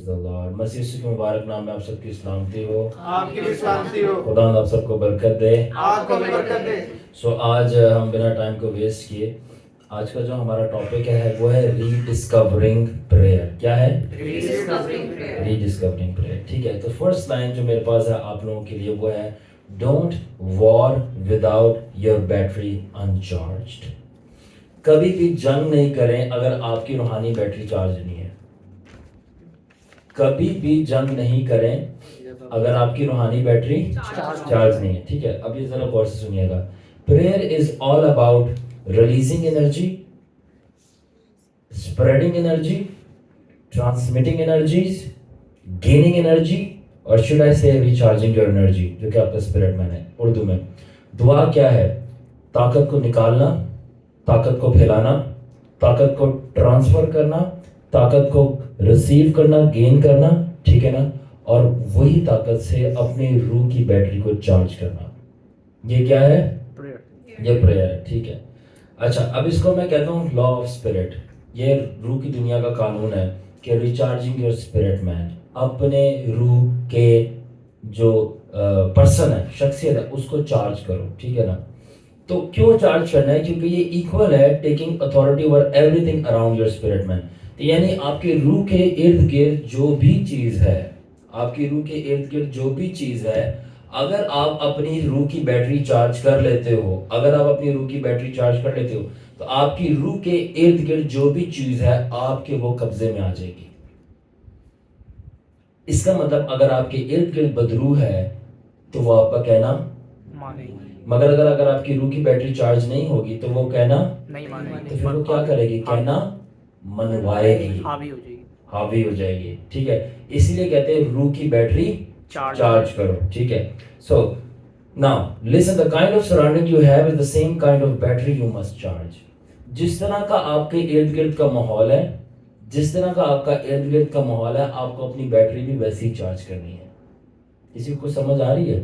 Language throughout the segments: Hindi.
Praise the Lord. मसीह यीशु के मुबारक नाम में आप सबकी सलामती हो, आपकी भी सलामती हो। खुदा आप सबको बरकत दे, आपको भी बरकत दे। सो आज हम बिना टाइम को वेस्ट किए आज का जो हमारा टॉपिक है वो है रीडिस्कवरिंग प्रेयर। क्या है? Rediscovering prayer. ठीक है, तो फर्स्ट लाइन जो मेरे पास है आप लोगों के लिए वो है don't war without your battery uncharged. कभी भी जंग नहीं करें अगर आपकी रूहानी बैटरी चार्ज नहीं है। कभी भी जंग नहीं करें अगर आपकी रूहानी बैटरी चार्ज नहीं है। ठीक है, अब ये जरा गौर से सुनिएगा। Prayer is all about releasing energy, spreading energy, transmitting energies, gaining energy, और शुड आई से रिचार्जिंग योर एनर्जी, जो कि आपका स्पिरिट मैन है। उर्दू में दुआ क्या है? ताकत को निकालना, ताकत को फैलाना, ताकत को ट्रांसफर करना, ताकत को रिसीव करना, गेन करना, ठीक है ना, और वही ताकत से अपनी रूह की बैटरी को चार्ज करना। ये क्या है? ये प्रेयर है। ठीक है, अच्छा, अब इसको मैं कहता हूँ लॉ ऑफ स्पिरिट। ये रूह की दुनिया का कानून है कि रिचार्जिंग योर स्पिरिट मैन, अपने रूह के जो पर्सन है, शख्सियत है, उसको चार्ज करो। ठीक है ना, तो क्यों चार्ज करना है? क्योंकि ये इक्वल है taking authority over everything around your spirit man. तो यानी आपके रूह के इर्द गिर्द जो भी चीज है, आपकी रूह के इर्द गिर्द जो भी चीज है, अगर आप अपनी रूह की बैटरी चार्ज कर लेते हो, अगर आप अपनी रूह की बैटरी चार्ज कर लेते हो, तो आपकी रूह के इर्द गिर्द जो भी चीज है आपके वो कब्जे में आ जाएगी। इसका मतलब अगर आपके इर्द गिर्द बदरूह है तो वो आपका कहना मानेगी, मगर अगर आपकी रूह की बैटरी चार्ज नहीं होगी तो वो कहना नहीं मानेगी। तो फिर वो क्या करेगी? कहना मनवाएगी, हावी हो जाएगी। ठीक है, इसीलिए कहते हैं रूह की बैटरी चार्ज करो। ठीक है, so now listen, the kind of surrounding you have is the same kind of battery you must charge. जिस तरह का आपके इर्द गिर्द का माहौल है, जिस तरह का आपका इर्द गिर्द का माहौल है, आपको अपनी बैटरी भी वैसी ही चार्ज करनी है। किसी को समझ आ रही है?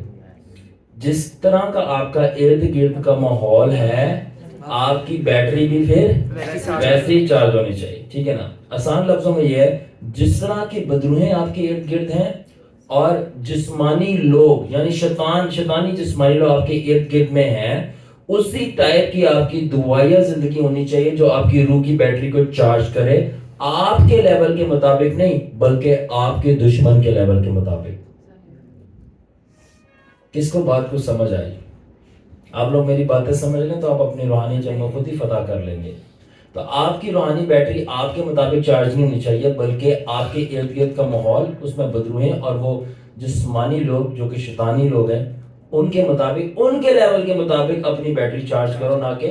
जिस तरह का आपका इर्द गिर्द का माहौल है, आपकी बैटरी भी फिर वैसे ही चार्ज होनी चाहिए। ठीक है ना, आसान लफ्जों में यह है, जिस तरह की बदरूहें आपके इर्द गिर्द हैं और जिस्मानी लोग यानी शैतानी जिस्मानी लोग आपके इर्द गिर्द में हैं, उसी टाइप की आपकी दुआया जिंदगी होनी चाहिए जो आपकी रूह की बैटरी को चार्ज करे, आपके लेवल के मुताबिक नहीं बल्कि आपके दुश्मन के लेवल के मुताबिक। किसको बात को समझ आई? आप लोग मेरी बातें समझ लें तो आप अपनी रूहानी जंगों खुद ही फतह कर लेंगे। तो आपकी रूहानी बैटरी आपके मुताबिक चार्ज नहीं होनी चाहिए बल्कि आपके इर्द गिर्द का माहौल, उसमें बदरूहें और वो जिस्मानी लोग जो कि शैतानी लोग हैं, उनके मुताबिक, उनके लेवल के मुताबिक अपनी बैटरी चार्ज करो, ना कि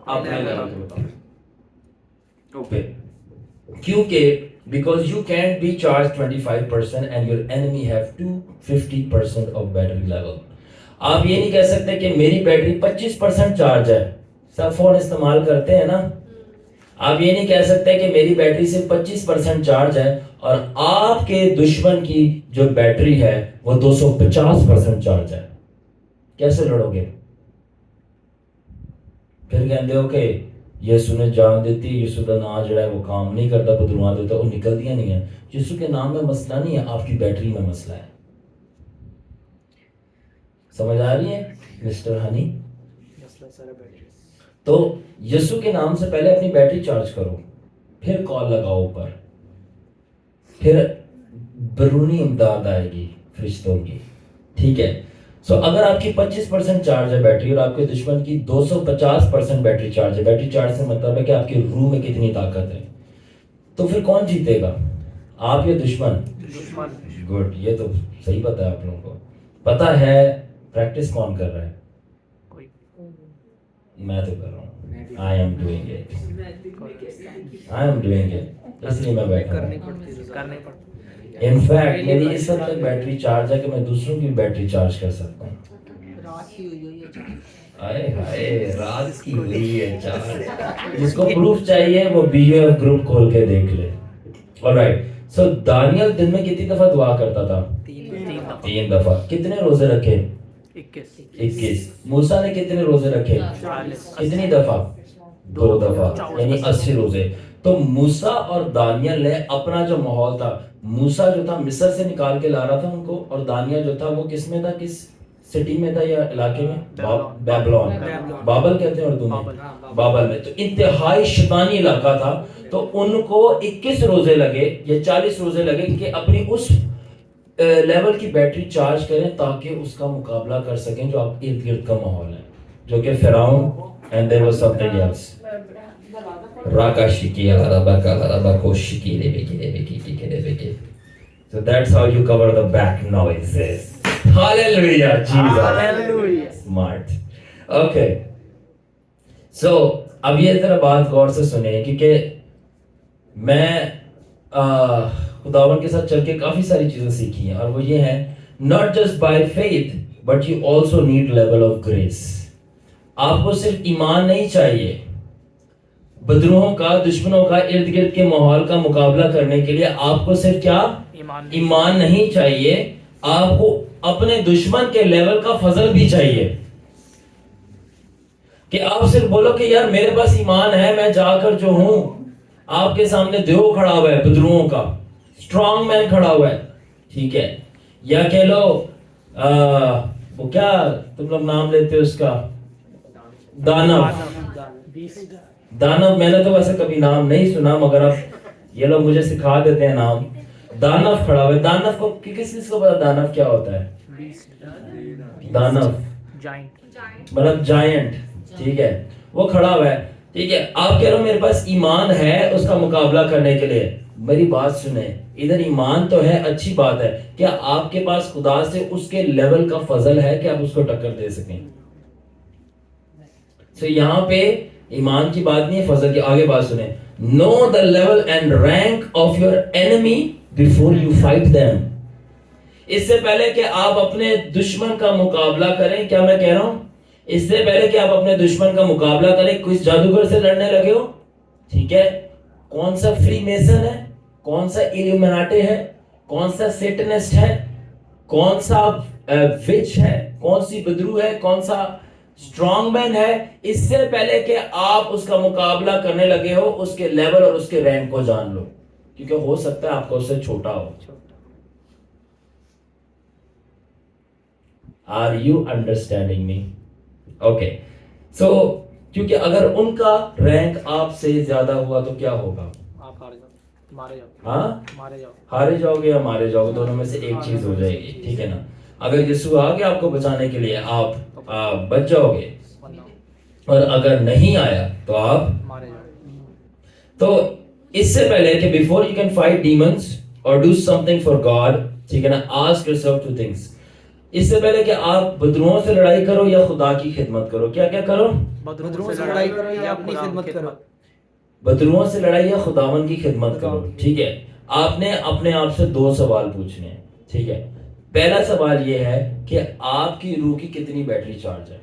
अपने लेवल के मुताबिक। ओके, क्योंकि because you can't be charged 25% and your enemy have 250% of battery level। आप ये नहीं कह सकते कि मेरी बैटरी 25% चार्ज है। सब फोन इस्तेमाल करते हैं ना, आप ये नहीं कह सकते कि मेरी बैटरी सिर्फ 25% चार्ज है और आपके दुश्मन की जो बैटरी है वो 250% चार्ज है। कैसे लड़ोगे? फिर कहते हो कि यीशु ने जान देती, यीशु का नाम जो है वो काम नहीं करता, बदरुआ देता, वो निकलदियां नहीं है। यीशु के नाम में मसला नहीं है, आपकी बैटरी में मसला है। समझ आ रही है मिस्टर हनी? तो यीशु के नाम से पहले अपनी बैटरी चार्ज करो, फिर कॉल लगाओ ऊपर, फिर बरूनी इमदाद आएगी फरिश्तों की। ठीक है, सो अगर आपकी 25% चार्ज है बैटरी और आपके दुश्मन की 250% बैटरी चार्ज है, बैटरी चार्ज से मतलब है कि आपकी रूह में कितनी ताकत है, तो फिर कौन जीतेगा, आप या दुश्मन? गुड, ये तो सही पता है आप लोगों को। पता है प्रैक्टिस कौन कर रहा है? मैं तो कर रहा हूँ। आई एम डूइंग इट, इसलिए मैं बैठा हूँ। इनफैक्ट मेरी इस हद तक बैटरी चार्ज है कि मैं दूसरों की बैटरी चार्ज कर सकता हूँ। आए हाय, रात की हुई है चार्ज। जिसको प्रूफ चाहिए वो BUF ग्रुप खोल के देख ले। ऑलराइट, सो दानियल दिन में कितनी दफा दुआ करता था? 3 दफा। कितने रोजे रखे? 21। मूसा ने कितने रोजे रखे? कितनी दफा? 2 दफा, यानी 80 रोजे। तो मूसा और दानियल ने अपना जो माहौल था, मूसा जो था मिस्र से निकाल के ला रहा था उनको, और दानियल जो था वो किस में था, किस सिटी में था या इलाके में? बेबीलोन, बाबल कहते हैं उर्दू में, बाबल में। तो इंतहाई शैतानी इलाका था। तो उनको 21 रोजे लगे या 40 रोजे लगे कि अपनी उस लेवल की बैटरी चार्ज करें ताकि उसका मुकाबला कर सकें जो आप इर्द गिर्द का माहौल है, जो कि फिरौन and there was something else. राकाशिकी अलाबाका अलाबाकोशिकी लेबेकी। So that's how you cover the back noises. Hallelujah, Jesus. Hallelujah. Smart. Okay. So अब ये जरा बात गौर से सुने, क्योंकि मैं खुदावन के साथ चल के काफी सारी चीजें सीखी हैं, और वो ये है, not just by faith but you also need level of grace. आपको सिर्फ ईमान नहीं चाहिए, बदरूहों का, दुश्मनों का, इर्द गिर्द के माहौल का मुकाबला करने के लिए आपको सिर्फ क्या? ईमान नहीं चाहिए, आपको अपने दुश्मन के लेवल का फजल भी चाहिए। कि आप सिर्फ बोलो कि यार मेरे पास ईमान है, मैं जाकर जो हूं, आपके सामने देव खड़ा हुआ है, बदरूहों का स्ट्रॉन्ग मैन खड़ा हुआ है, ठीक है, या कह लो वो क्या तुम लोग नाम लेते हो उसका, दानव। मैंने तो वैसे कभी नाम नहीं सुना, मगर अब ये लोग मुझे सिखा देते हैं नाम। दानव खड़ा हुआ है। दानव को किस को पता दानव क्या होता है? दानव मतलब जायंट, ठीक है, वो खड़ा हुआ है, ठीक है। आप कह रहे हो मेरे पास ईमान है उसका मुकाबला करने के लिए। मेरी बात सुने, इधर ईमान तो है, अच्छी बात है, क्या आपके पास खुदा से उसके लेवल का फजल है कि आप उसको टक्कर दे सकें? तो यहाँ पे ईमान की बात नहीं है, फजल की। आगे बात सुने, know the level and rank of your enemy before you fight them. इससे पहले कि आप अपने दुश्मन का मुकाबला करें, क्या मैं कह रहा हूं, इससे पहले कि आप अपने दुश्मन का मुकाबला करें, कुछ जादूगर से लड़ने लगे हो, ठीक है, कौन सा फ्री मेसन है, कौन सा इल्यूमिनाटी है, कौन सा सेटनिस्ट है, कौन सा विच है, कौन सी बदरू है, कौन सा स्ट्रॉन्ग मैन है, इससे पहले कि आप उसका मुकाबला करने लगे हो, उसके लेवल और उसके रैंक को जान लो, क्योंकि हो सकता है आपको उससे छोटा हो। Are you understanding me? Okay, so क्योंकि अगर उनका रैंक आपसे ज्यादा हुआ तो क्या होगा? आप हार जाओ, मारे जाओ। हाँ, मारे जाओ, हारे जाओगे या मारे जाओगे, दोनों में से एक चीज हो जाएगी, ठीक है ना। अगर यीशु आ गया आपको बचाने के लिए, आप बच जाओगे, और अगर नहीं आया तो आप मारे जाओ। तो इससे पहले कि before you can fight demons और डू समथिंग फॉर गॉड, ठीक है ना, आस्क योरसेल्फ टू थिंग्स। इससे पहले कि आप बदरुओं से लड़ाई करो या खुदा की खिदमत करो, क्या क्या करो? बदरुओं से लड़ाई करो या अपनी खिदमत करो। बदरुओं से लड़ाई या खुदावन की खिदमत करो, ठीक है। आपने अपने आप से दो सवाल पूछने हैं, ठीक है। पहला सवाल यह है कि आपकी रूह की कितनी बैटरी चार्ज है,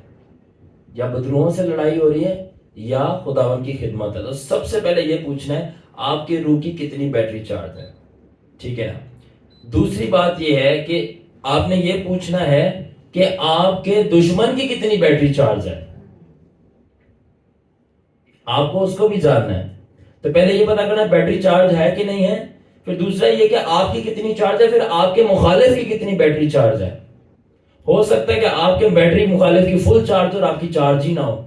या बदरुओं से लड़ाई हो रही है या खुदावन की खिदमत है। तो सबसे पहले यह पूछना है आपकी रूह की कितनी बैटरी चार्ज है, ठीक है ना। दूसरी बात यह है कि आपने ये पूछना है कि आपके दुश्मन की कितनी बैटरी चार्ज है, आपको उसको भी जानना है। तो पहले ये पता करना है बैटरी चार्ज है कि नहीं है, फिर दूसरा ये कि आपकी कितनी चार्ज है, फिर आपके मुखालिफ की कितनी बैटरी चार्ज है। हो सकता है कि आपके बैटरी मुखालिफ की फुल चार्ज और आपकी चार्ज ही ना हो,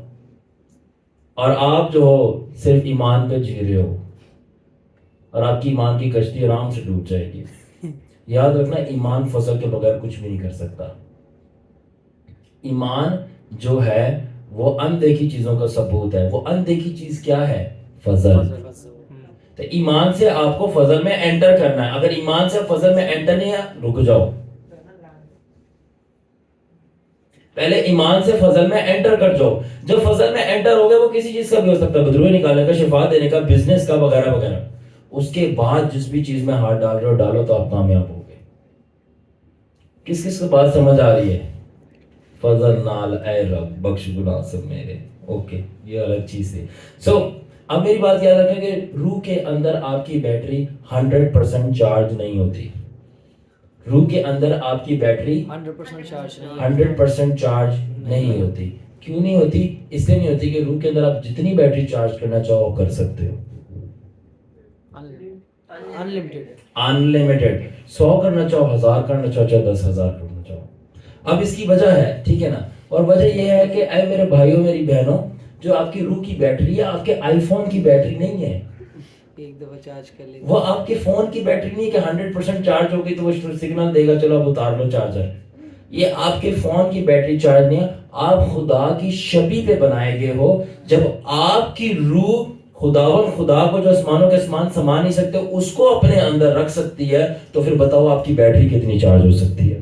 और आप जो हो सिर्फ ईमान पे जी रहे हो, और आपकी ईमान की कश्ती आराम से डूब जाएगी। याद रखना, ईमान फसल के बगैर कुछ भी नहीं कर सकता। ईमान जो है वो अनदेखी चीजों का सबूत है। वो अनदेखी चीज क्या है? फजल। तो ईमान से आपको फजल में एंटर करना है। अगर ईमान से फजल में एंटर नहीं है, रुक जाओ, पहले ईमान से फजल में एंटर कर जाओ। जब फजल में एंटर हो गए, वो किसी चीज का भी हो सकता है, बदरूह निकालने का, शिफा देने का, बिजनेस का, वगैरह वगैरह। उसके बाद जिस भी चीज में हाथ डाल रहे हो डालो, तो आप कामयाब हो गए। किस किस को बात समझ आ रही है? फजल नाल ऐ रब बख्श गुनाह सब मेरे। ओके, ये अलग चीज है। सो अब मेरी बात याद रखें कि रूह के अंदर आपकी बैटरी 100% चार्ज नहीं होती। रूह के अंदर आपकी बैटरी 100% चार्ज नहीं होती। क्यों नहीं होती? इसलिए नहीं होती कि रूह के अंदर आप जितनी बैटरी चार्ज करना चाहो कर सकते हो। अनलिमिटेड। अनलिमिटेड। 100 करना चाहो, 1000 करना चाहो, चाहे 10,000 करना चाहो। अब इसकी वजह है, ठीक है ना, और वजह यह है कि ऐ मेरे भाइयों मेरी बहनों, जो आपकी रूह की बैटरी है आपके आईफोन की बैटरी नहीं है। एक दफा चार्ज कर ले, वो आपके फोन की बैटरी नहीं कि 100% चार्ज हो गई तो वो सिग्नल देगा चलो अब उतार लो चार्जर। ये आपके फोन की बैटरी चार्ज नहीं है, आप खुदा की छवि पे बनाए गए हो। जब आपकी रूह खुदा को जो आसमानों के आसमान समा नहीं सकते उसको अपने अंदर रख सकती है, तो फिर बताओ आपकी बैटरी कितनी चार्ज हो सकती है।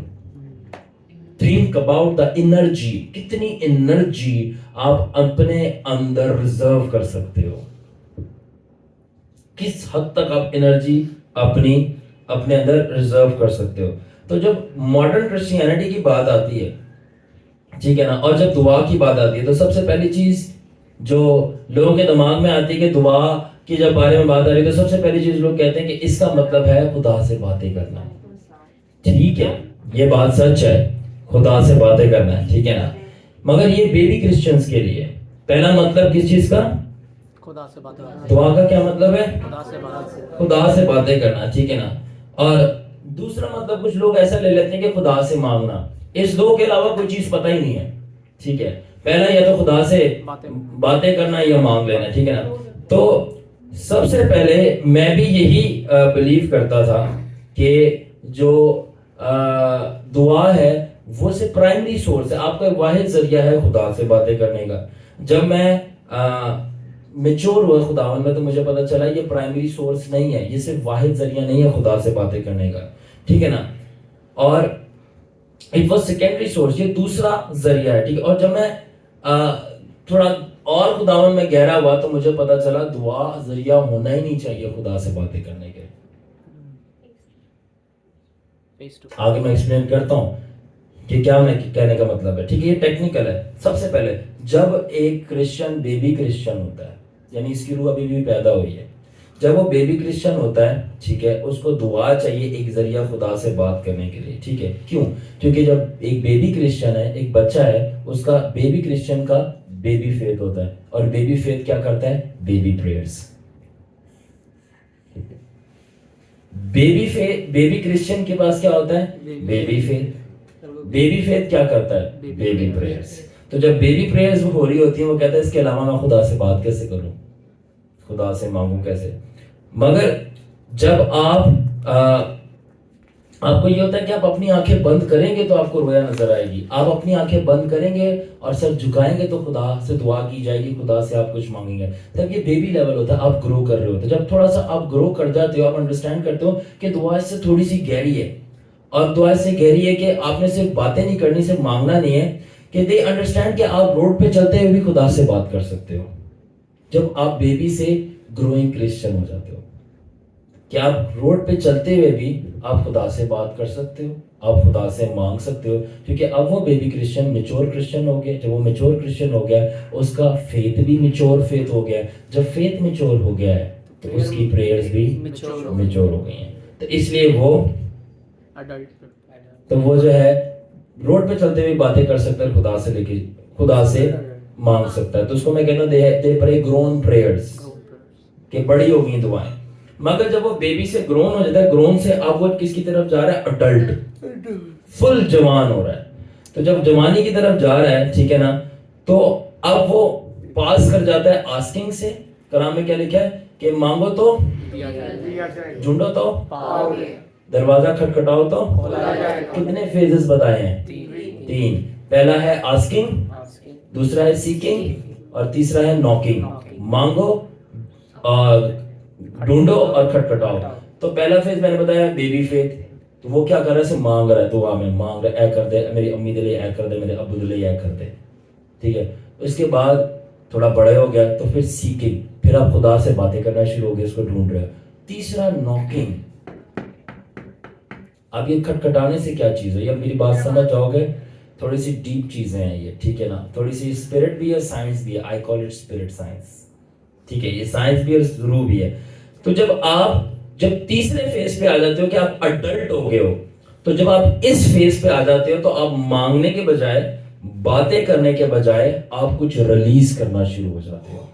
थिंक अबाउट द एनर्जी, कितनी एनर्जी आप अपने अंदर रिजर्व कर सकते हो, किस हद तक आप एनर्जी अपने अंदर रिजर्व कर सकते हो। तो जब मॉडर्न क्रिश्चियनिटी की बात आती है, ठीक है ना, और जब दुआ की बात आती है तो सबसे पहली चीज जो लोगों के दिमाग में आती है कि दुआ की जब बारे में बात आ रही है तो सबसे पहली चीज लोग कहते हैं कि इसका मतलब है खुदा से बातें करना। ठीक है, ये बात सच है, खुदा से बातें करना है, ठीक है ना, मगर ये बेबी क्रिश्चियंस के लिए पहला मतलब किस चीज का? खुदा से बात करना। दुआ का क्या मतलब है? खुदा से बातें करना, ठीक है ना। और दूसरा मतलब कुछ लोग ऐसा ले लेते हैं कि खुदा से मांगना। इस दो के अलावा कोई चीज पता ही नहीं है, ठीक है। पहला या तो खुदा से बातें करना या मांग लेना, ठीक है ना। तो सबसे पहले मैं भी यही बिलीव करता था कि जो दुआ है वो से प्राइमरी सोर्स है, आपका वाहिद जरिया है खुदा से बातें करने का। जब मैं मेच्योर हुआ खुदावन में तो मुझे पता चला ये प्राइमरी सोर्स नहीं है, ये सिर्फ वाहिद जरिया नहीं है खुदा से बातें करने का, ठीक है ना। और इट वाज सेकेंडरी सोर्स, ये दूसरा जरिया है, ठीक है। और जब मैं थोड़ा और खुदावन में गहरा हुआ तो मुझे पता चला दुआ जरिया होना ही नहीं चाहिए खुदा से बातें करने के। आगे मैं एक्सप्लेन करता हूं कि क्या मैं कहने का मतलब है, ठीक है। ये टेक्निकल है। सबसे पहले जब एक क्रिश्चियन बेबी क्रिश्चियन होता है, यानी इसकी रूह अभी भी पैदा हुई है, जब वो बेबी क्रिश्चियन होता है, ठीक है, उसको दुआ चाहिए एक जरिया खुदा से बात करने के लिए, ठीक है। क्यों? क्योंकि जब एक बेबी क्रिश्चियन है, एक बच्चा है, उसका बेबी क्रिश्चियन का बेबी फेथ होता है, और बेबी फेथ क्या करता है? Baby prayers. बेबी क्रिश्चियन के पास क्या होता है? Baby faith. बेबी फेथ क्या करता है? Baby prayers. तो जब बेबी प्रेयर्स हो रही होती है वो कहता है इसके अलावा मैं खुदा से बात कैसे करूं, खुदा से मांगू कैसे। मगर जब आपको ये होता है कि आप अपनी आंखें बंद करेंगे तो आपको रोया नजर आएगी, आप अपनी आंखें बंद करेंगे और सर झुकाएंगे तो खुदा से दुआ की जाएगी, खुदा से आप कुछ मांगेंगे। तब ये बेबी लेवल होता है, आप ग्रो कर रहे होते हैं। जब थोड़ा सा आप ग्रो कर जाते हो, आप अंडरस्टैंड करते हो कि दुआ इससे थोड़ी सी गहरी है, और दुआ इससे गहरी है कि आपने सिर्फ बातें नहीं करनी, सिर्फ मांगना नहीं है, कि दे अंडरस्टैंड कि आप रोड पे चलते हुए भी खुदा से बात कर सकते हो। जब आप बेबी से ग्रोइंग क्रिश्चियन हो जाते हो, कि आप रोड पे चलते हुए भी आप खुदा से बात कर सकते हो, आप खुदा से मांग सकते हो, क्योंकि अब वो बेबी क्रिश्चियन मैच्योर क्रिश्चियन हो गया। जब वो मैच्योर क्रिश्चियन हो गया, उसका फेथ भी मैच्योर फेथ हो गया। जब फेथ मैच्योर हो गया है तो उसकी प्रेयर्स भी मैच्योर हो गई हैं। तो इसलिए वो जो है रोड पे चलते हुए बातें कर सकता है, खुदा से लेके खुदा से मांग सकता है। तो उसको मैं कहता हूँ दे प्रे ग्रोन प्रेयर्स, कि बड़ी हो गई दुआएं। मगर जब वो बेबी से ग्रोन हो जाता है, ग्रोन से अब वो किसकी तरफ जा रहा है? अडल्ट, फुल जवान हो रहा है। तो जब जवानी की तरफ जा रहा है, ठीक है ना, तो अब वो पास कर जाता है आस्किंग से। कलाम में क्या लिखा है कि मांगो तो ढूंढो तो दरवाजा खटखटाओ तो कितने फेजेस बताए हैं? 3। पहला है आस्किंग, दूसरा है सीकिंग, और तीसरा है नॉकिंग। मांगो और ढूंढो और खटखटाओ। तो पहला फेज मैंने बताया बेबी फेथ, तो वो क्या कर रहा है? सिर्फ मांग रहा है, दुआ में मांग रहा है, ऐ कर दे मेरी अम्मी के लिए, ऐ कर दे मेरे अब्बू के लिए, ऐ कर दे, ठीक है। उसके बाद थोड़ा बड़े हो गया तो फिर सीकिंग, फिर आप खुदा से बातें करना शुरू हो गए, उसको ढूंढ रहे हो। तीसरा नॉकिंग। अब ये खटखटाने से क्या चीज है, ये मेरी बात समझ जाओगे, थोड़ी सी डीप चीजें हैं ये, ठीक है ना। थोड़ी सी स्पिरिट भी है, साइंस भी है। I call it spirit science, ठीक है। ये साइंस भी और रूह भी है। तो जब तीसरे फेज पे आ जाते हो कि आप अडल्ट हो गए हो, तो जब आप इस फेज पे आ जाते हो तो आप मांगने के बजाय, बातें करने के बजाय आप कुछ रिलीज करना शुरू हो जाते हो।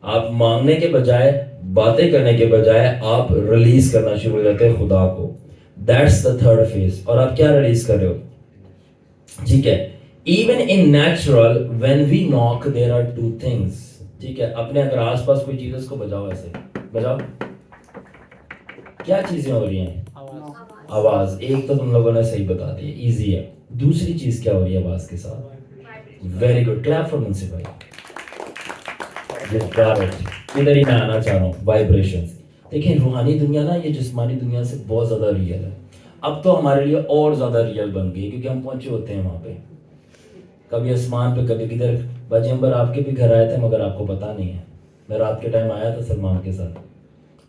आप मांगने के बजाय, बातें करने के बजाय आप रिलीज करना शुरू हो जाते हैं खुदा को। That's the third phase. और आप क्या रिलीज कर रहे हो? ठीक है, even in natural when we knock there are two things. ठीक है, अपने अगर आसपास कोई चीज, उसको बजाओ, ऐसे बजाओ। क्या चीजें हो रही हैं? आवाज। एक तो तुम लोगों ने सही बता दी, इजी है। दूसरी चीज क्या हो रही है आवाज के साथ? वेरी गुड, क्लैप फॉर मुंसिफ भाई। इधर ही मैं आना चाह रहा हूँ, वाइब्रेशंस। देखिए, रूहानी दुनिया ना ये जिस्मानी दुनिया से बहुत ज्यादा रियल है। अब तो हमारे लिए और ज्यादा रियल बन गई, क्योंकि हम पहुंचे होते हैं वहां पे, कभी आसमान पे, कभी किधर। बाजीम्बर आपके भी घर आए थे, मगर आपको पता नहीं है। मैं रात के टाइम आया था सलमान के साथ,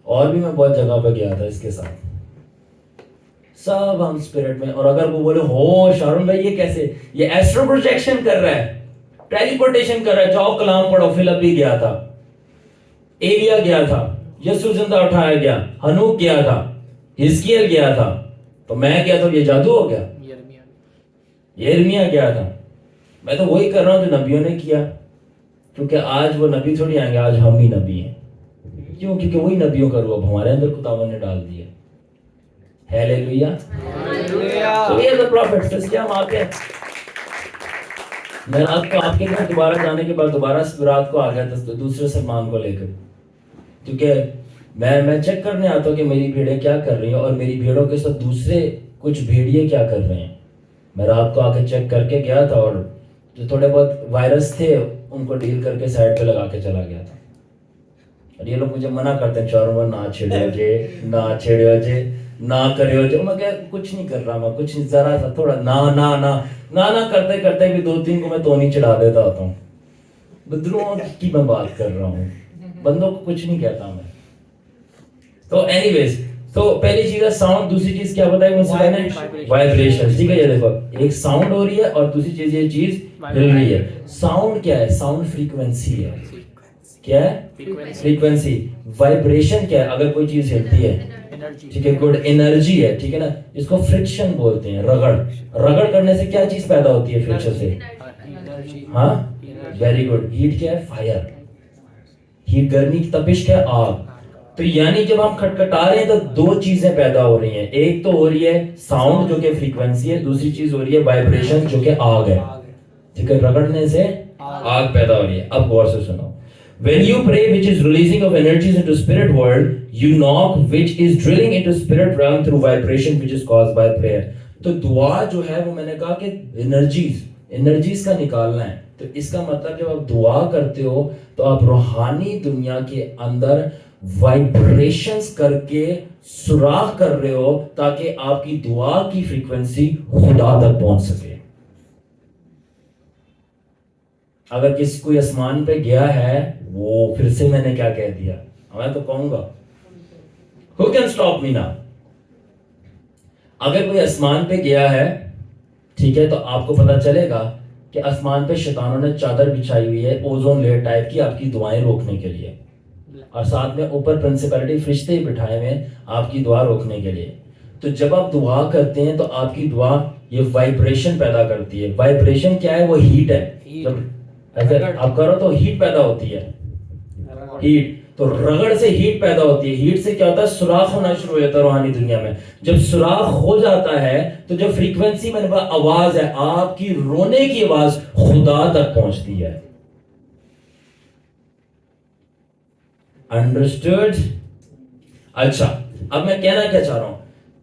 और भी मैं बहुत जगह पे गया था इसके साथ। सब हम स्पिरिट में। और अगर वो बोले हो शारून भाई ये कैसे, ये एस्ट्रो प्रोजेक्शन कर रहा है, टेलीपोर्टेशन कर रहा है, जाओ कलाम पढ़ो। फिलिप भी गया था, एलिया गया था, यीशु जिंदा उठाया गया, हनूक गया था, हिजकियल गया था, तो मैं क्या था? ये जादू हो गया? यिर्मयाह गया था। मैं तो वही कर रहा हूं जो नबियों ने किया, क्योंकि आज वो नबी थोड़ी आएंगे, आज हम ही नबी हैं। क्यों? क्योंकि वही नबियों का रूह हमारे अंदर खुदावन ने डाल दिया। Hallelujah. So we are the prophets। इसलिए हम आके, मैं रात को आपके घर दोबारा जाने के बाद दोबारा रात को आ गया था दूसरे सलमान को लेकर, क्योंकि मैं चेक करने आता हूँ कि मेरी भेड़ें क्या कर रही हैं और मेरी भेड़ों के साथ दूसरे कुछ भेड़िए क्या कर रहे हैं। मैं रात को आके चेक करके गया था, और जो थोड़े बहुत वायरस थे उनको डील करके साइड पे लगा के चला गया था। और ये लोग मुझे मना करते हैं, चौरों ना छेड़ियो जे, ना छेड़ियो जे, ना करियो जो। मैं क्या, कुछ नहीं कर रहा, मैं कुछ नहीं, जरा सा थोड़ा ना ना ना ना ना करते करते भी 2-3 को मैं तो नहीं चढ़ा देता होता हूँ। बदरुओं की मैं बात कर रहा हूँ, बंदों को कुछ नहीं कहता मैं। तो एनीवेज, तो पहली चीज है साउंड, दूसरी चीज क्या बताई मुझसे मैंने? वाइब्रेशन। ठीक है, ये देखो, एक साउंड हो रही है और दूसरी चीज ये चीज हिल रही है। साउंड क्या है? साउंड फ्रीक्वेंसी है। क्या है? फ्रीक्वेंसी। वाइब्रेशन क्या है? अगर कोई चीज हिलती है, ठीक है, गुड, एनर्जी है। ठीक है ना, इसको फ्रिक्शन बोलते हैं, रगड़। रगड़ करने से क्या चीज पैदा होती है? फ्रिक्शन से, हाँ, वेरी गुड। हीट क्या है? फायर। हीट गर्मी की तपिश क्या है? आग। तो यानी जब हम खटखटा रहे हैं तो दो चीजें पैदा हो रही हैं। एक तो हो रही है साउंड जो कि फ्रीक्वेंसी है, दूसरी चीज हो रही है वाइब्रेशन जो कि आग है। ठीक है, रगड़ने से आग पैदा हो रही है। अब गौर से सुनो, when you pray which is releasing of energies into spirit world, you knock which is drilling into spirit realm through vibration which is caused by prayer। तो दुआ जो है वो मैंने कहा कि एनर्जीज का निकालना है। तो इसका मतलब जब आप दुआ करते हो तो आप रूहानी दुनिया के अंदर वाइब्रेशंस करके सुराख कर रहे हो, ताकि आपकी दुआ की फ्रीक्वेंसी खुदा तक पहुंच सके। अगर किसी कोई आसमान पे गया है, वो फिर से मैंने क्या कह दिया, मैं तो कहूंगा Who can stop me now? अगर कोई आसमान पे गया है, ठीक है, तो आपको पता चलेगा कि आसमान पे शैतानों ने चादर बिछाई हुई है ओजोन लेयर टाइप की, आपकी दुआएं रोकने के लिए, और साथ में ऊपर प्रिंसिपलिटी फरिश्ते ही बिठाए हुए आपकी दुआ रोकने के लिए। तो जब आप दुआ करते हैं तो आपकी दुआ ये वाइब्रेशन पैदा करती है। वाइब्रेशन क्या है? वो हीट है। जब अगर आप करो तो हीट पैदा होती है। हीट, तो रगड़ से हीट पैदा होती है। हीट से क्या होता है? सुराख होना शुरू हो जाता है रूहानी दुनिया में। जब सुराख हो जाता है तो जो फ्रीक्वेंसी मैंने बोला आवाज है, आपकी रोने की आवाज खुदा तक पहुंचती है। अंडरस्टूड? अच्छा, अब मैं कहना क्या चाह रहा हूं,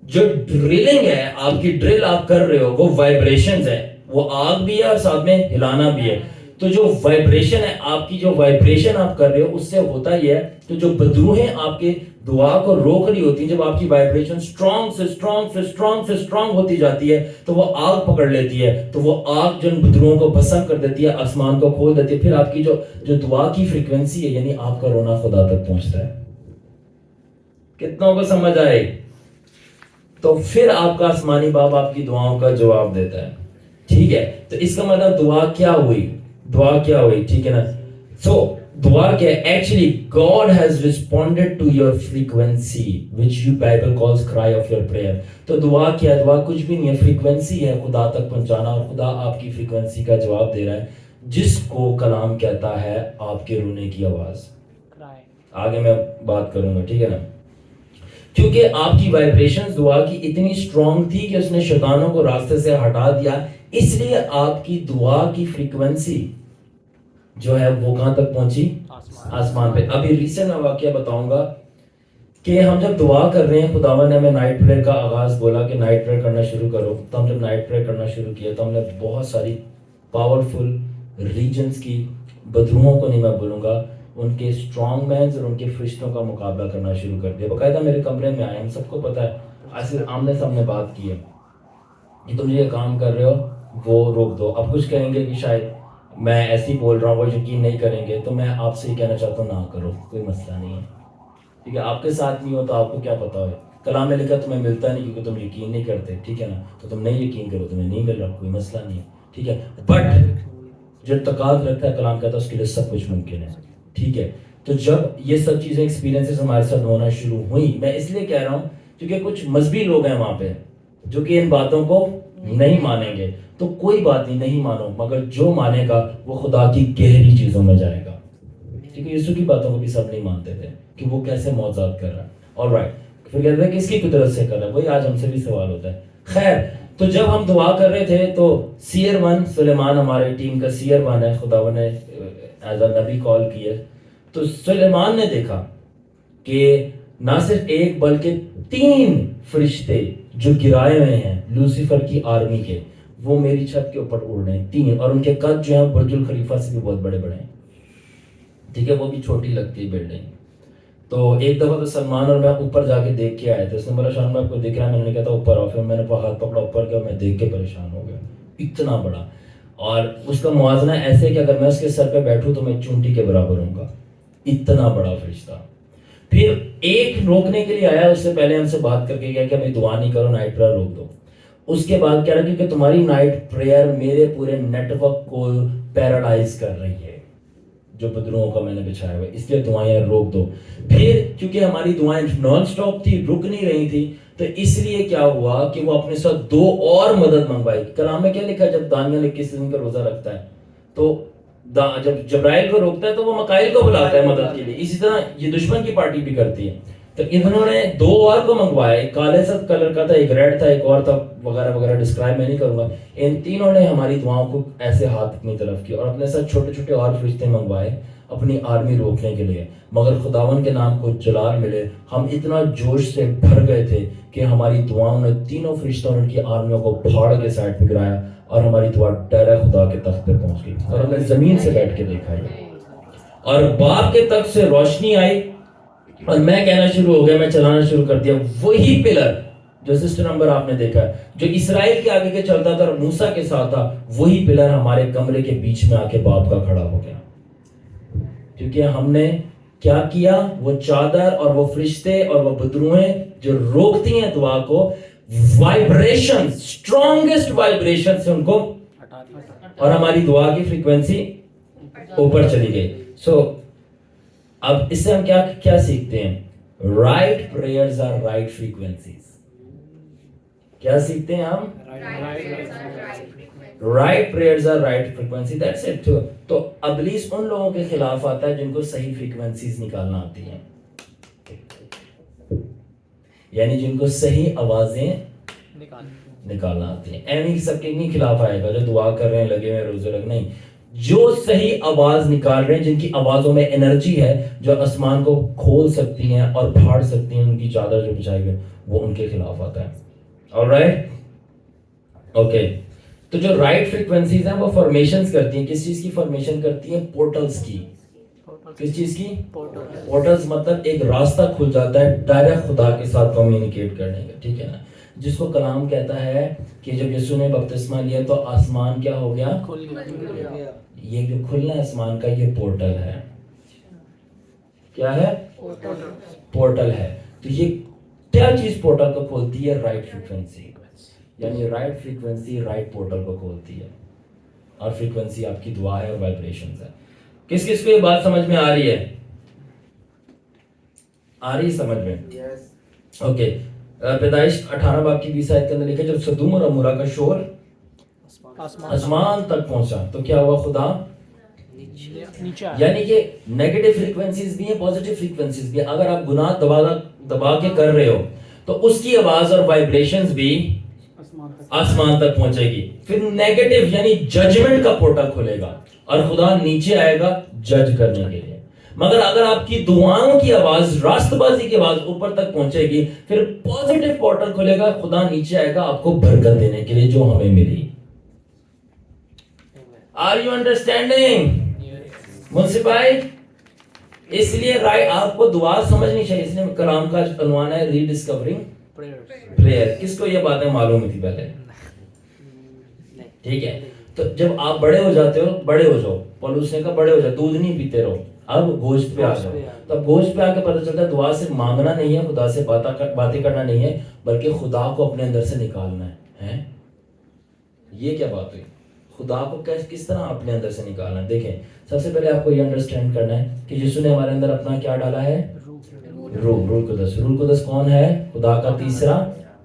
जो ड्रिलिंग है, आपकी ड्रिल आप कर रहे हो, वो वाइब्रेशंस है, वो आग भी है और साथ में हिलाना भी है। तो जो वाइब्रेशन है, आपकी जो वाइब्रेशन आप कर रहे हो, उससे होता ही है तो जो बदरूहें आपके दुआ को रोक रही होती है, जब आपकी वाइब्रेशन स्ट्रॉन्ग से स्ट्रॉन्ग से स्ट्रॉन्ग से स्ट्रॉन्ग होती जाती है तो वो आग पकड़ लेती है। तो वो आग जिन बदरूहों को भस्म कर देती है, आसमान को खोल देती है। फिर आपकी जो दुआ की फ्रीक्वेंसी है, यानी आपका रोना खुदा तक पहुंचता है। कितनों को समझ आए? तो फिर आपका आसमानी बाप आपकी दुआओं का जवाब देता है। ठीक है, तो इसका मतलब दुआ क्या हुई? दुआ क्या हुई? ठीक है ना। सो दुआ क्या है? Actually God has responded to your frequency which you Bible calls cry of your prayer. तो दुआ क्या है? दुआ कुछ भी नहीं है, फ्रीक्वेंसी है खुदा तक पहुंचाना, और खुदा आपकी फ्रीक्वेंसी का जवाब दे रहा है, जिसको कलाम कहता है आपके रोने की आवाज। आगे मैं बात करूंगा, ठीक है ना। क्योंकि आपकी वाइब्रेशंस दुआ की इतनी स्ट्रांग थी कि उसने शैतानों को रास्ते से हटा दिया, इसलिए आपकी दुआ की फ्रीक्वेंसी जो है वो कहां तक पहुंची? आसमान पे। अभी रिसेंट मैं वाकया बताऊंगा कि हम जब दुआ कर रहे हैं, खुदावन ने हमें नाइट प्रेयर का आगाज बोला कि नाइट प्रेयर करना शुरू करो, तो हम जब नाइट प्रेयर करना शुरू किया तो हमने बहुत सारी पावरफुल रीजन्स की, बदरूहों को नहीं मैं बोलूँगा, उनके स्ट्रॉन्ग मैन्स और उनके फरिश्तों का मुकाबला करना शुरू कर दिया। बाकायदा मेरे कमरे में आए, हम सबको पता है, ऐसे आमने सामने बात की है कि तुम ये काम कर रहे हो वो रोक दो। अब कुछ कहेंगे कि शायद मैं ऐसे ही बोल रहा हूँ, वो यकीन नहीं करेंगे, तो मैं आपसे ही कहना चाहता हूँ ना करो, कोई मसला नहीं है, ठीक है। आपके साथ नहीं हो तो आपको क्या पता है, कलाम में लिखा तुम्हें मिलता नहीं क्योंकि तुम यकीन नहीं करते, ठीक है ना, तो तुम नहीं यकीन करो, तुम्हें नहीं मिल रहा, कोई मसला नहीं है, ठीक है। बट जो तकाद रखता है, कलाम कहता है उसके लिए सब कुछ मुमकिन है, ठीक है। तो जब ये सब चीज़ें एक्सपीरियंसेस हमारे साथ होना शुरू हुई, मैं इसलिए कह रहा हूँ क्योंकि कुछ मजहबी लोग हैं वहाँ पे जो कि इन बातों को नहीं मानेंगे, तो कोई बात नहीं मानो, मगर जो मानेगा वो खुदा की गहरी चीज़ों में जाएगा, ठीक है। यीशु की बातों को भी सब नहीं मानते थे कि वो कैसे मौजाद कर रहा है, ऑलराइट। फिर कहते हैं किसकी कुदरत से कर रहा है, वही आज हमसे भी सवाल होता है। खैर, तो जब हम दुआ कर रहे थे तो सीयर वन सुलेमान हमारी टीम का सीयर वन है, खुदावन ने एज अ नबी कॉल किया, तो सुलेमान ने देखा कि ना सिर्फ एक बल्कि 3 फरिश्ते जो गिराए हुए हैं लूसीफर की आर्मी के, वो मेरी छत के ऊपर उड़ रहे हैं, 3, और उनके कद जो है बुर्जुल खलीफा से भी बहुत बड़े बड़े हैं, ठीक है, वो भी छोटी लगती है बिल्डिंग। तो एक दफ़ा तो सलमान और मैं ऊपर जाके देख के आए थे, उसने बोला शान में आपको दिख रहा है, मैंने कहा था ऊपर आओ, फिर मैंने हाथ पकड़ा ऊपर गया, मैं देख के परेशान हो गया, इतना बड़ा, और उसका मुआवजना ऐसे कि अगर मैं उसके सर पे बैठूं तो मैं चूंटी के बराबर हूँगा, इतना बड़ा फरिश्ता। फिर एक रोकने के लिए आया, उससे पहले हमसे बात करके गया कि अभी दुआ नहीं करो, नाइट प्रेयर रोक दो। उसके बाद कह रहा क्योंकि तुम्हारी नाइट प्रेयर मेरे पूरे नेटवर्क को पैरालाइज कर रही है, जो बदरुओं का मैंने बिछाया हुआ है, इसलिए दुआएं रोक दो। फिर क्योंकि हमारी दुआएं नॉन स्टॉप थी, रुक नहीं रही थी, तो इसलिए क्या हुआ कि वो अपने साथ 2 और मदद मंगवाई। कलाम में क्या लिखा है, जब दानियल 21 दिन का रोजा रखता है तो जब जब्राइल को रोकता है तो वो मकाइल को बुलाता है मदद के लिए, इसी तरह ये दुश्मन की पार्टी भी करती है। तो इन्होंने 2 और को मंगवाया, एक काले सब कलर का था, एक रेड था, एक और था, वगैरह वगैरह, डिस्क्राइब मैं नहीं करूंगा। इन तीनों ने हमारी दुआओं को ऐसे हाथ अपनी तरफ किया और अपने साथ छोटे छोटे और फरिश्ते मंगवाए अपनी आर्मी रोकने के लिए, मगर खुदावन के नाम को जलाल मिले। हम इतना जोश से भर गए थे कि हमारी दुआओं ने तीनों फरिश्तों ने उनकी आर्मियों को फाड़ के साइड पे गिराया और हमारी दुआ डायरेक्ट खुदा के तख्त पे पहुंच गई और हमने जमीन से बैठ के देखा है, और बाप के तख्त से रोशनी आई और मैं कहना शुरू हो गया, मैं चलाना शुरू कर दिया। वही पिलर जो सिस्टर नंबर आपने देखा है, जो इस्राएल के आगे के चलता था और मूसा के साथ था, वही पिलर हमारे कमरे के बीच में आके बाप का खड़ा हो गया। क्योंकि हमने क्या किया, वो चादर और वो फरिश्ते और वो बदरुएं जो रोकती हैं दुआ को, वाइब्रेशन, स्ट्रॉन्गेस्ट वाइब्रेशन से उनको, और हमारी दुआ की फ्रीक्वेंसी ऊपर चली गई। सो अब इससे हम क्या क्या सीखते हैं? Right prayers are right frequencies. क्या सीखते हैं हम? Right prayers are right frequency, that's it. तो इब्लीस उन लोगों के खिलाफ आता है जिनको सही फ्रीक्वेंसीज निकालना आती हैं, यानी जिनको सही आवाजें निकालना आती हैं। एनी सबके नहीं खिलाफ आएगा जो दुआ कर रहे हैं, लगे हुए रोजे लग, नहीं, जो सही आवाज निकाल रहे हैं, जिनकी आवाजों में एनर्जी है, जो आसमान को खोल सकती हैं और फाड़ सकती हैं, उनकी चादर जो बिछाई हुई, वो उनके खिलाफ आता है। Alright, okay. तो जो राइट फ्रीक्वेंसीज हैं वो फॉर्मेशंस करती हैं, किस चीज की फॉर्मेशन करती हैं? पोर्टल्स की। किस चीज की? पोर्टल्स मतलब एक रास्ता खुल जाता है डायरेक्ट खुदा के साथ कम्युनिकेट करने का, ठीक है ना, जिसको कलाम कहता है कि जब यीशु ने बपतिस्मा लिया तो आसमान क्या हो गया? खुल गया। ये जो खुलना है आसमान का, ये पोर्टल है। क्या है? पोर्टल है। तो ये क्या चीज पोर्टल को खोलती है? राइट फ्रीक्वेंसी, यानी राइट फ्रीक्वेंसी राइट पोर्टल को खोलती है, और फ्रीक्वेंसी आपकी दुआ है और वाइब्रेशंस है। किस किस को ये बात समझ में आ रही है? आ रही समझ में? यस। ओके। पैदाइश 18 बाब की 20 आयत के अंदर लिखा, जब सदूम और अमूरा का शोर आसमान तक पहुंचा तो क्या हुआ? खुदा नीचे यानी कि नेगेटिव फ्रीक्वेंसीज भी हैं, पॉजिटिव फ्रीक्वेंसीज भी हैं। अगर आप गुनाह दबा के कर रहे हो तो उसकी आवाज और वाइब्रेशंस भी आसमान तक पहुंचेगी। फिर नेगेटिव यानी जजमेंट का पोर्टल खुलेगा और खुदा नीचे आएगा जज करने के लिए। मगर अगर आपकी दुआओं की आवाज, रास्तबाजी की आवाज ऊपर तक पहुंचेगी, फिर पॉजिटिव पोर्टल खुलेगा, खुदा नीचे आएगा आपको बरकत देने के लिए जो हमें मिली। आर यू अंडरस्टैंडिंग मुंशी भाई? इसलिए राइट आपको दुआ समझनी चाहिए। इसलिए कलाम का अनवान है रीडिस्कवरिंग प्रेयर। किसको ये बातें मालूम थी पहले? ठीक है, तो जब आप बड़े हो जाते हो, बड़े हो जाओ, पौलुस ने कहा बड़े हो जाओ, दूध नहीं पीते रहो, अब गोश्त पे आ जाओ। तब गोश्त पे आके पता चलता है दुआ से मांगना नहीं है, खुदा से बातें करना नहीं है, बल्कि खुदा को अपने अंदर से निकालना है? ये क्या बात हुई? खुदा को किस तरह अपने अंदर से निकालना है? देखें, सबसे पहले आपको ये अंडरस्टैंड करना है कि यीशु ने हमारे अंदर अपना क्या डाला है? रूह कुदस। रूह कुदस कौन है? खुदा का तीसरा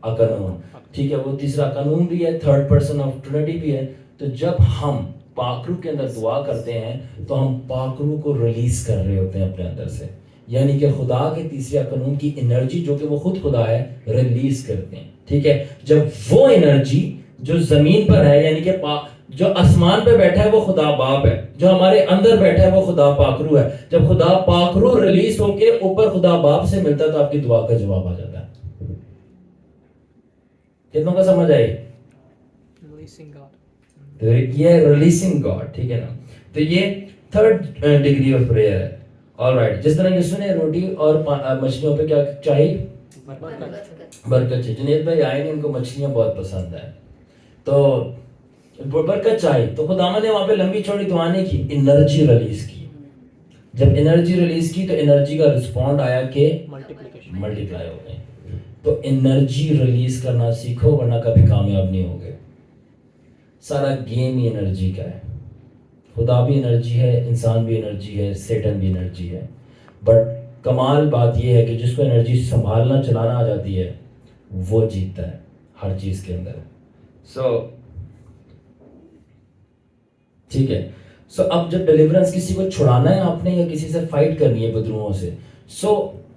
कानून। ठीक है, वो तीसरा कानून भी है, थर्ड पर्सन ऑफ ट्रिनिटी भी है। तो जब हम पाकरू के अंदर दुआ करते हैं तो हम पाकरू को रिलीज कर रहे होते हैं अपने अंदर से, यानी कि खुदा के तीसरे कानून की एनर्जी जो कि वो खुद खुदा है रिलीज करते हैं। ठीक है, जब वो एनर्जी जो जमीन पर है, यानी कि जो आसमान पे बैठा है वो खुदा बाप है, जो हमारे अंदर बैठा है वो खुदा पाकरू है, जब खुदा पाकरू रिलीज होके ऊपर खुदा बाप से मिलता है तो आपकी दुआ का जवाब आ जाता है। कितनों का समझ आई? तो ये रिलीजिंग गॉड, ठीक है ना? तो ये थर्ड डिग्री ऑफ प्रेयर है। ऑलराइट, जिस तरह यीशु ने रोटी और मछलियों पे क्या चाहिए? बरकत चाहिए। जुनेद भाई आए, इनको मछलियां बहुत पसंद है, तो बरकत चाहिए। तो खुदावन ने वहां पे लंबी चौड़ी दुआ नहीं की, एनर्जी रिलीज की। जब एनर्जी रिलीज की तो एनर्जी का रिस्पॉन्ड आया कि मल्टीप्लाई हो गए। तो एनर्जी रिलीज करना सीखो, वरना कभी कामयाब नहीं होगे। सारा गेम ही एनर्जी का है। खुदा भी एनर्जी है, इंसान भी एनर्जी है, सेटन भी एनर्जी है। बट कमाल बात यह है कि जिसको एनर्जी संभालना चलाना आ जाती है वो जीतता है हर चीज के अंदर। ठीक है, अब जब डिलीवरेंस किसी को छुड़ाना है आपने या किसी से फाइट करनी है बदरूहों से,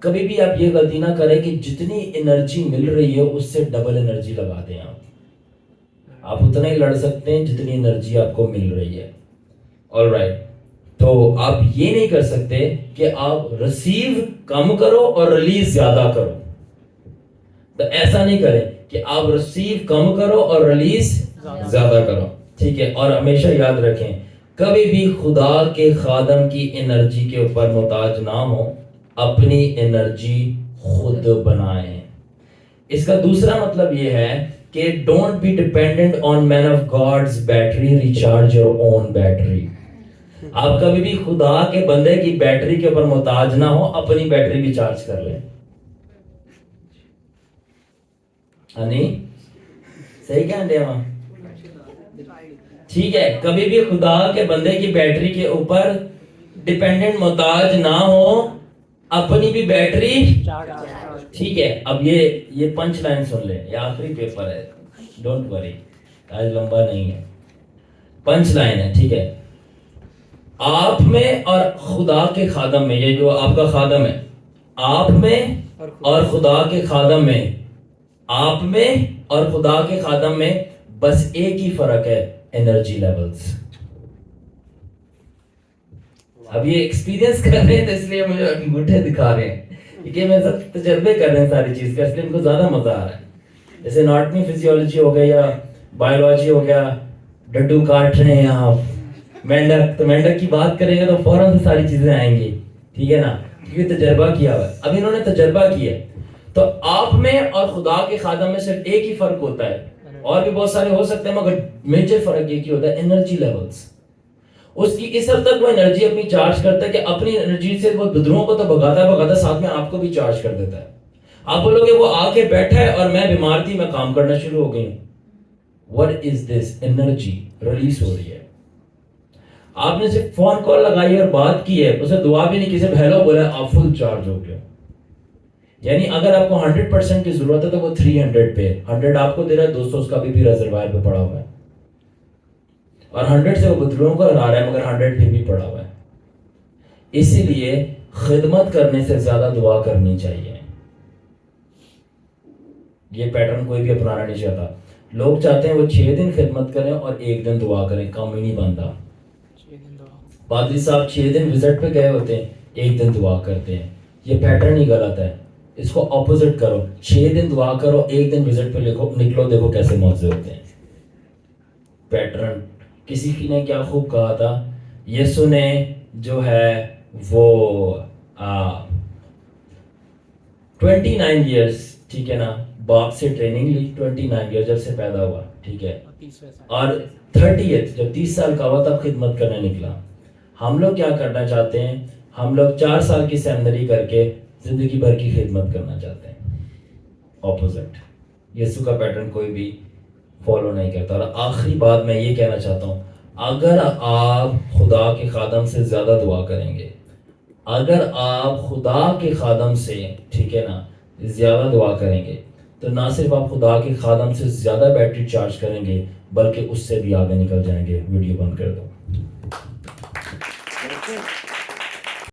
कभी भी आप ये गलती ना करें कि जितनी एनर्जी मिल रही है उससे डबल एनर्जी लगा दें। आप उतना ही लड़ सकते हैं जितनी एनर्जी आपको मिल रही है। ऑलराइट, तो आप ये नहीं कर सकते कि आप रिसीव कम करो और रिलीज ज्यादा करो। तो ऐसा नहीं करें कि आप रिसीव कम करो और रिलीज ज्यादा करो। ठीक है, और हमेशा याद रखें कभी भी खुदा के खादम की एनर्जी के ऊपर मोहताज ना हो, अपनी एनर्जी खुद बनाएं। इसका दूसरा मतलब यह है कि don't be dependent on man of God's battery, recharge your own battery. आप कभी भी खुदा के बंदे की बैटरी के ऊपर मोहताज ना हो, अपनी बैटरी रिचार्ज कर लें। सही क्या देवा? ठीक है, कभी भी खुदा के बंदे की बैटरी के ऊपर डिपेंडेंट मोहताज ना हो, अपनी भी बैटरी। ठीक है, अब ये पंच लाइन सुन ले, ये आखिरी पेपर है, डोंट वरी, आज लंबा नहीं है, पंच लाइन है। ठीक है, आप में और खुदा के खादम में, ये जो आपका खादम है, आप में और खुदा के खादम में, आप में और खुदा के खादम में बस एक ही फर्क है, एनर्जी लेवल्स। अब ये एक्सपीरियंस कर रहे हैं तो इसलिए मुझे अंगूठे दिखा रहे हैं, क्योंकि मैं सब तजर्बे कर रहे हैं सारी चीज का, इसलिए इनको ज्यादा मजा आ रहा है। जैसे एनाटॉमी फिजियोलॉजी हो गया या बायोलॉजी हो गया, डड्डू काट रहे हैं आप, मेंढक, तो मेंढक की बात करेंगे तो फौरन से सारी चीजें आएंगी। ठीक है ना, क्योंकि तजर्बा किया हुआ है। अब इन्होंने तजर्बा किया, तो आप में और खुदा के खादम में सिर्फ एक ही फर्क होता है, और भी बहुत सारे हो सकते हैं मगर मेजर फर्क एक ही होता है, एनर्जी लेवल्स। उसकी इस हद तक वो एनर्जी अपनी चार्ज करता है कि अपनी एनर्जी से वो विद्रोह को तो भगाता साथ में आपको भी चार्ज कर देता है। आप बोलोगे वो आके बैठा है और मैं बीमार थी, मैं काम करना शुरू हो गई हूं। What is this? Energy release हो रही है। आपने सिर्फ फोन कॉल लगाई और बात की है, उसे दुआ भी नहीं, किसी हेलो बोला, आप फुल चार्ज हो गए। यानी अगर आपको 100% की जरूरत है तो वो 300 पे, 100 आपको दे रहा है, 200 उसका भी रिजर्वायर पे पड़ा हुआ है। और 100 से वो बुजुर्गों को हरा रहा है मगर 100 फिर भी पड़ा हुआ है। इसीलिए खिदमत करने से ज्यादा दुआ करनी चाहिए। ये पैटर्न कोई भी अपनाना नहीं चाहता। लोग चाहते हैं वो 6 दिन खिदमत करें और 1 दिन दुआ करें, काम ही नहीं बनता। पादरी साहब 6 दिन विजिट पे गए होते हैं, 1 दिन दुआ करते हैं। ये पैटर्न ही गलत है, इसको ऑपोजिट करो। 6 दिन दुआ करो, 1 दिन विजिट पे निकलो, देखो कैसे मौजे होते हैं। पैटर्न किसी की ने क्या खूब कहा था, यीशु ने जो है वो 29 ईयर्स, ठीक है ना, बाप से ट्रेनिंग ली 29 ईयर जब से पैदा हुआ, ठीक है, और 30th जब 30 साल का हुआ तब खिदमत करने निकला। हम लोग क्या करना चाहते हैं, हम लोग 4 साल की सेमिनरी करके जिंदगी भर की खिदमत करना चाहते हैं। ऑपोजिट, यीशु का पैटर्न कोई भी फॉलो नहीं करता। और आखिरी बात मैं ये कहना चाहता हूँ, अगर आप खुदा के खादम से ज़्यादा दुआ करेंगे, अगर आप खुदा के खादम से, ठीक है ना, ज़्यादा दुआ करेंगे, तो ना सिर्फ आप खुदा के खादम से ज़्यादा बैटरी चार्ज करेंगे बल्कि उससे भी आगे निकल जाएंगे। वीडियो बंद कर दो।